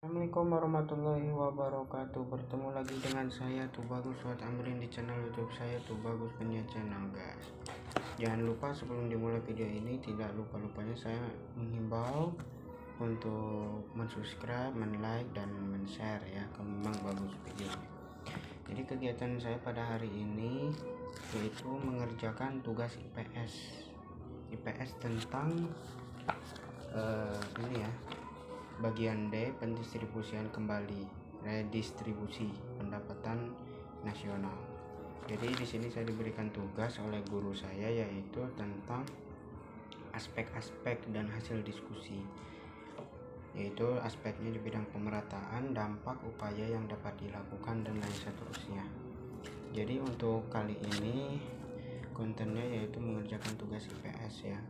Assalamualaikum warahmatullahi wabarakatuh. Bertemu lagi dengan saya Tubagus Fuad Amrin di channel YouTube saya Tubagus Punya Channel, guys. Jangan lupa sebelum dimulai video ini, tidak lupa-lupanya saya menghimbau untuk mensubscribe, like dan share ya, kalau memang bagus videonya. Jadi kegiatan saya pada hari ini yaitu mengerjakan tugas IPS tentang ini ya, bagian D, pendistribusian kembali, redistribusi pendapatan nasional. Jadi di sini saya diberikan tugas oleh guru saya yaitu tentang aspek-aspek dan hasil diskusi, yaitu aspeknya di bidang pemerataan, dampak, upaya yang dapat dilakukan dan lain seterusnya. Jadi untuk kali ini kontennya yaitu mengerjakan tugas IPS ya.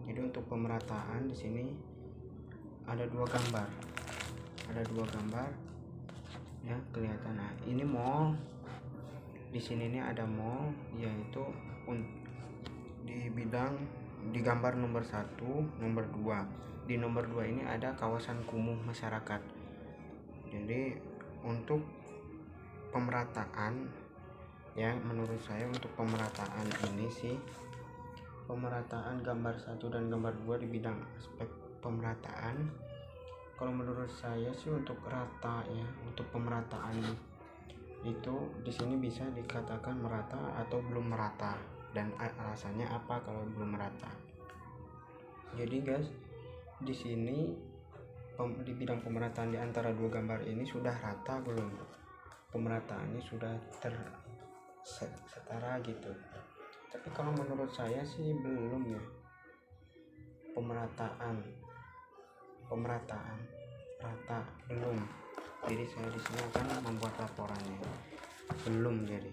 Jadi untuk pemerataan di sini ada dua gambar ya, kelihatan. Nah, ini mall. Di sini ini ada mall, yaitu di gambar nomor 1, nomor 2. Di nomor 2 ini ada kawasan kumuh masyarakat. Jadi untuk pemerataan ya, menurut saya untuk pemerataan ini sih, pemerataan gambar 1 dan gambar 2 di bidang aspek pemerataan, kalau menurut saya sih untuk rata ya. Untuk pemerataan itu di sini bisa dikatakan merata atau belum merata, dan alasannya apa kalau belum merata. Jadi guys, di sini di bidang pemerataan di antara dua gambar ini sudah rata belum? Pemerataannya sudah setara gitu. Tapi kalau menurut saya sih belum ya. Pemerataan rata belum. Jadi saya di sini akan membuat laporannya. Belum. Jadi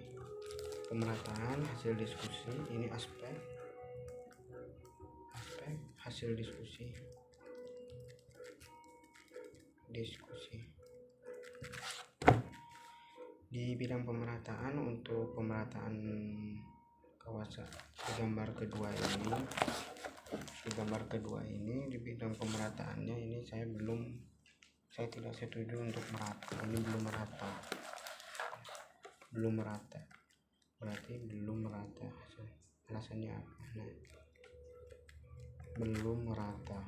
pemerataan hasil diskusi, ini aspek hasil diskusi di bidang pemerataan. Untuk pemerataan kawasan di gambar kedua ini di bidang pemerataannya ini saya tidak setuju untuk merata. Ini belum merata berarti belum merata. Alasannya apa? Nah, belum merata,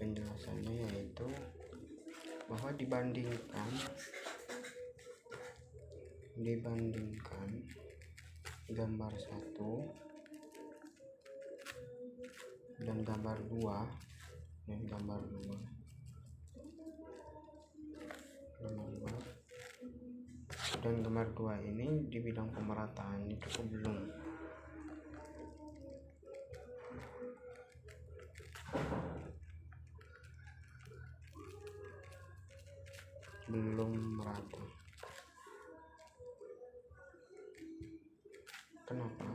penjelasannya yaitu bahwa dibandingkan gambar 1 dan gambar 2 ini di bidang pemerataan itu belum merata. Kenapa?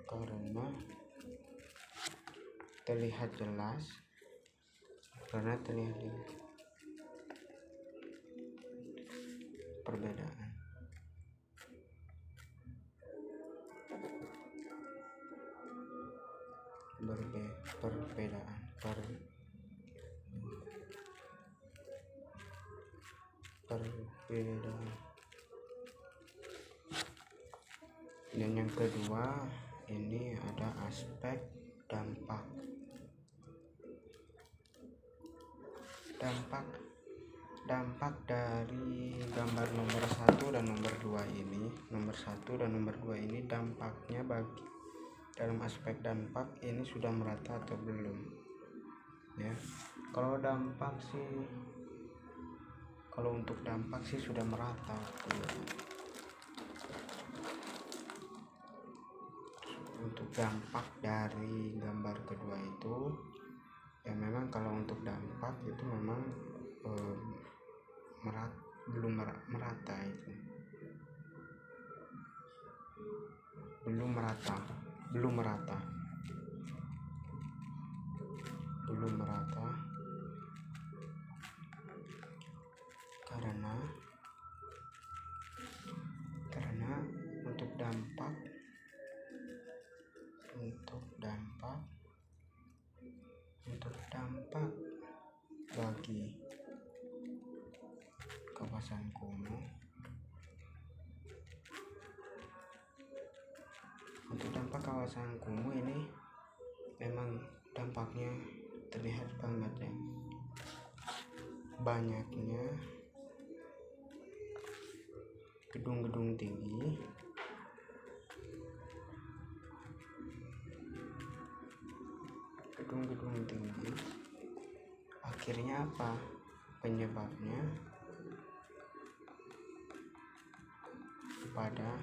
Karena terlihat jelas perbedaan. Dan yang kedua ini ada aspek dampak dari gambar nomor 1 dan nomor 2 ini. Dampaknya dalam aspek dampak ini sudah merata atau belum ya. Kalau untuk dampak sih sudah merata ya. Untuk dampak dari gambar kedua itu ya, memang kalau untuk dampak itu memang belum merata itu. Belum merata dampak bagi kawasan kumuh. Untuk dampak kawasan kumuh ini memang dampaknya terlihat banget ya. Banyaknya gedung-gedung tinggi, akhirnya apa penyebabnya? Pada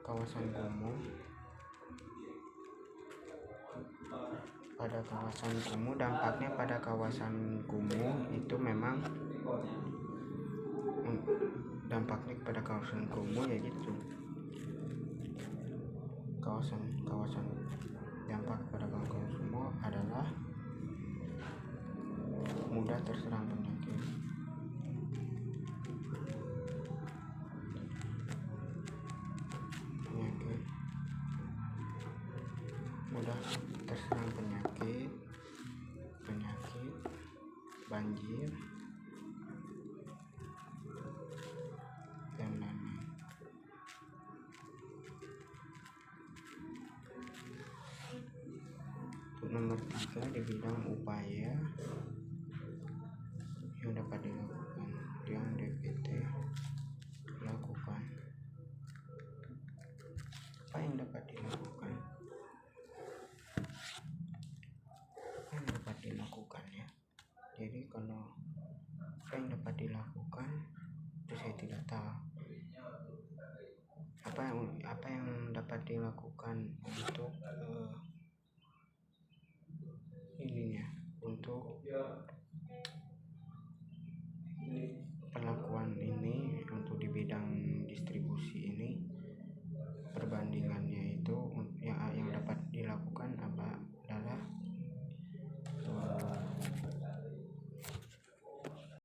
kawasan kumuh dampaknya pada kawasan kumuh itu memang dampaknya pada kawasan kumuh ya gitu. Dampak pada kawasan kumuh adalah mudah terserang penyakit. Banjir dan lain-lain. Untuk nomor 3, di bidang upaya yang dapat dilakukan, yang DPT lakukan. Apa yang dapat dilakukan? Ya. Jadi kalau apa yang dapat dilakukan itu saya tidak tahu. Apa yang dapat dilakukan untuk